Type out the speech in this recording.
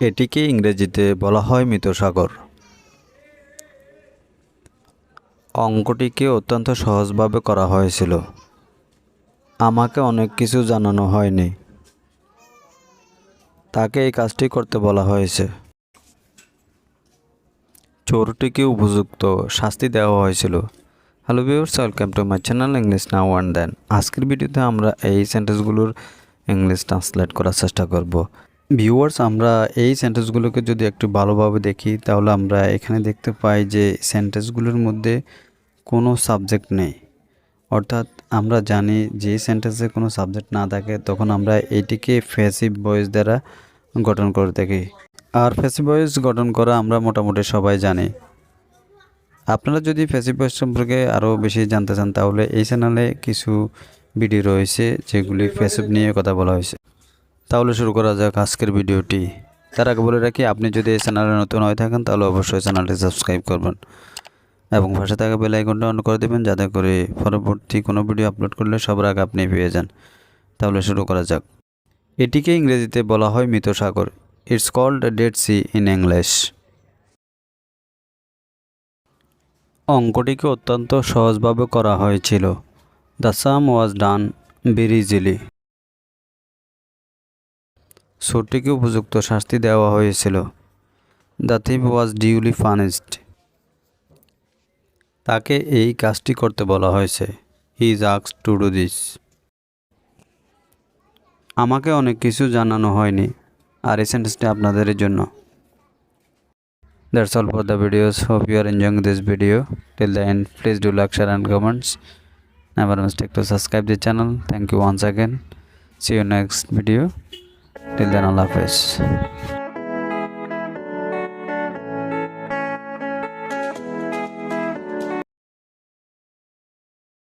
এটিকে ইংরেজিতে বলা হয় মৃত সাগর। অঙ্কটিকে অত্যন্ত সহজভাবে করা হয়েছিল। আমাকে অনেক কিছু জানানো হয়নি। তাকে এই কাজটি করতে বলা হয়েছে। চোরটিকে উপযুক্ত শাস্তি দেওয়া হয়েছিল। Hello viewers, welcome to my channel English now and then. আজকের ভিডিওতে আমরা এই সেন্টেন্সগুলোর ইংলিশ ট্রান্সলেট করার চেষ্টা করব। ভিউয়ার্স, আমরা এই সেন্টেন্সগুলোকে যদি একটু ভালোভাবে দেখি তাহলে আমরা এখানে দেখতে পাই যে সেন্টেন্সগুলোর মধ্যে কোনো সাবজেক্ট নেই। অর্থাৎ আমরা জানি যে সেন্টেন্সে কোনো সাবজেক্ট না থাকে তখন আমরা এটিকে প্যাসিভ ভয়েস দ্বারা গঠন করে থাকি। আর প্যাসিভ ভয়েস গঠন করা আমরা মোটামুটি সবাই জানি। আপনারা যদি প্যাসিভ ভয়েস সম্পর্কে আরও বেশি জানতে চান তাহলে এই চ্যানেলে কিছু ভিডিও রয়েছে যেগুলি প্যাসিভ নিয়ে কথা বলা হয়েছে। তাহলে শুরু করা যাক আজকের ভিডিওটি। তার আগে বলে রাখি, আপনি যদি এই চ্যানেলে নতুন হয়ে থাকেন তাহলে অবশ্যই চ্যানেলটি সাবস্ক্রাইব করবেন এবং পাশে থাকা বেল আইকনটা অন করে দেবেন যাতে করে পরবর্তী কোনো ভিডিও আপলোড করলে সবার আগে আপনি পেয়ে যান। তাহলে শুরু করা যাক। এটিকে ইংরেজিতে বলা হয় মৃত সাগর। It's called dead sea in English. অঙ্কটিকে অত্যন্ত সহজভাবে করা হয়েছিল। The sum was done very easily. চোরটিকে উপযুক্ত শাস্তি দেওয়া হয়েছিল। The thief was duly punished. তাকে এই কাজটি করতে বলা হয়েছে। He is asked to do this. আমাকে অনেক কিছু জানানো হয়নি। আর এই সেন্টেন্সটি আপনাদের জন্য। That's all for the videos. Hope you are enjoying this video. Till the end, please do like, share and comments. Never mistake to subscribe the channel. Thank you once again. See you next video. Till then, Allah Hafiz.